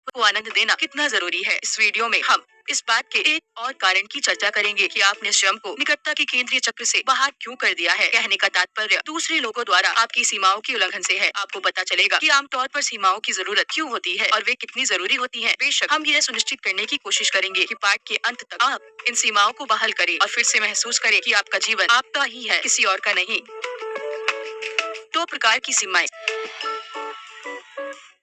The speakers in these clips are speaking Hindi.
को आनंद देना कितना जरूरी है। इस वीडियो में हम इस बात के एक और कारण की चर्चा करेंगे कि आपने स्वयं को निकटता के केंद्रीय चक्र से बाहर क्यों कर दिया है। कहने का तात्पर्य दूसरे लोगों द्वारा आपकी सीमाओं के उल्लंघन से है। आपको पता चलेगा कि आमतौर पर सीमाओं की जरूरत क्यों होती है और वे कितनी जरूरी होती हैं। बेशक हम यह सुनिश्चित करने की कोशिश करेंगे कि पाठ के अंत तक आप इन सीमाओं को बहाल करें और फिर से महसूस करें कि आपका जीवन आपका ही है, किसी और का नहीं। दो प्रकार की सीमाएं।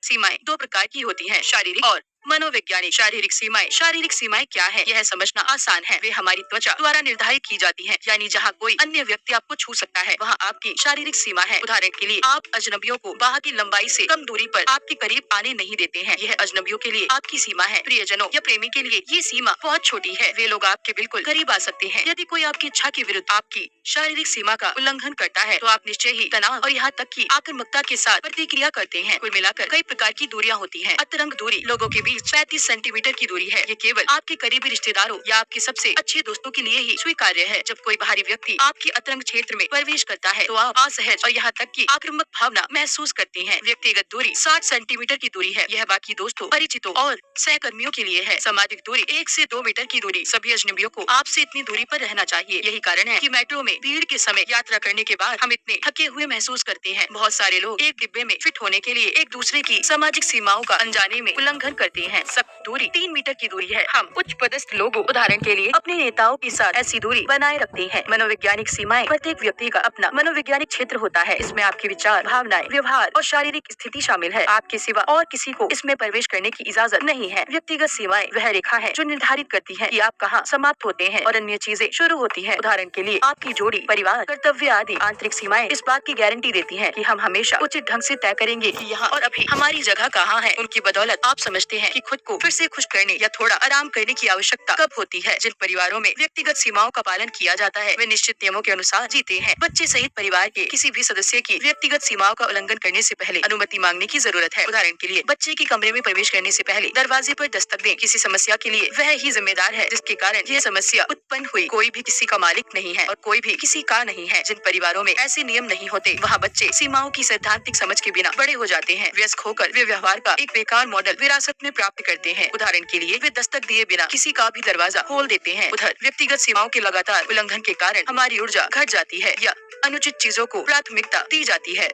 सीमाएं दो प्रकार की होती हैं, शारीरिक और मनोवैज्ञानिक। शारीरिक सीमाएं क्या है, यह समझना आसान है। वे हमारी त्वचा द्वारा निर्धारित की जाती हैं, यानी जहाँ कोई अन्य व्यक्ति आपको छू सकता है वहाँ आपकी शारीरिक सीमा है। उदाहरण के लिए आप अजनबियों को बाह की लंबाई से कम दूरी पर आपके करीब आने नहीं देते हैं। यह अजनबियों के लिए आपकी सीमा है। प्रियजनों या प्रेमी के लिए ये सीमा बहुत छोटी है। वे लोग आपके बिल्कुल करीब आ सकते हैं। यदि कोई आपकी इच्छा के विरुद्ध आपकी शारीरिक सीमा का उल्लंघन करता है तो आप निश्चय ही तनाव और यहाँ तक कि आक्रामकता के साथ प्रतिक्रिया करते हैं। कुल मिलाकर कई प्रकार की दूरियां होती हैं। अंतरंग दूरी लोगों के बीच 35 सेंटीमीटर की दूरी है। ये केवल आपके करीबी रिश्तेदारों या आपके सबसे अच्छे दोस्तों के लिए ही स्वीकार्य है। जब कोई बाहरी व्यक्ति आपके अंतरंग क्षेत्र में प्रवेश करता है तो आप असहज और यहाँ तक कि आक्रामक भावना महसूस करते हैं। व्यक्तिगत दूरी 60 सेंटीमीटर की दूरी है। यह बाकी दोस्तों, परिचितों और सहकर्मियों के लिए है। सामाजिक दूरी 1 से 2 मीटर की दूरी। सभी अजनबियों को आपसे इतनी दूरी पर रहना चाहिए। यही कारण है कि मेट्रो में भीड़ के समय यात्रा करने के बाद हम इतने थके हुए महसूस करते हैं। बहुत सारे लोग एक डिब्बे में फिट होने के लिए एक दूसरे की सामाजिक सीमाओं का अनजाने में उल्लंघन करते हैं। सख्त दूरी 3 मीटर की दूरी है। हम उच्च पदस्थ लोगों, उदाहरण के लिए अपने नेताओं के साथ ऐसी दूरी बनाए रखते हैं। मनोवैज्ञानिक सीमाएं। प्रत्येक व्यक्ति का अपना मनोवैज्ञानिक क्षेत्र होता है। इसमें आपके विचार, भावनाएं, व्यवहार और शारीरिक स्थिति शामिल है। आपके सिवा और किसी को इसमें प्रवेश करने की इजाजत नहीं है। व्यक्तिगत सीमाएं वह रेखा है जो निर्धारित करती है कि आप कहाँ समाप्त होते हैं और अन्य चीजें शुरू होती हैं। उदाहरण के लिए आपकी जोड़ी, परिवार, कर्तव्य आदि। आंतरिक सीमाएं इस बात की गारंटी देती हैं कि हम हमेशा उचित ढंग से तय करेंगे कि यहाँ और अभी हमारी जगह कहाँ है। उनकी बदौलत आप समझते हैं कि खुद को फिर से खुश करने या थोड़ा आराम करने की आवश्यकता कब होती है। जिन परिवारों में व्यक्तिगत सीमाओं का पालन किया जाता है वे निश्चित नियमों के अनुसार जीते हैं। बच्चे सहित परिवार के किसी भी सदस्य की व्यक्तिगत सीमाओं का उल्लंघन करने से पहले अनुमति मांगने की जरूरत है। उदाहरण के लिए बच्चे के कमरे में प्रवेश करने से पहले दरवाजे पर दस्तक दें। किसी समस्या के लिए वह ही जिम्मेदार है जिसके कारण यह समस्या उत्पन्न हुई। कोई भी किसी का मालिक नहीं है और कोई भी किसी का नहीं है। जिन परिवारों में ऐसे नियम नहीं होते वहाँ बच्चे सीमाओं की सैद्धांतिक समझ के बिना बड़े हो जाते हैं। वयस्क होकर वे व्यवहार का एक बेकार मॉडल विरासत में प्राप्त करते हैं। उदाहरण के लिए वे दस्तक दिए बिना किसी का भी दरवाजा खोल देते हैं। उधर व्यक्तिगत सीमाओं के लगातार उल्लंघन के कारण हमारी ऊर्जा घट जाती है या अनुचित चीजों को प्राथमिकता दी जाती है।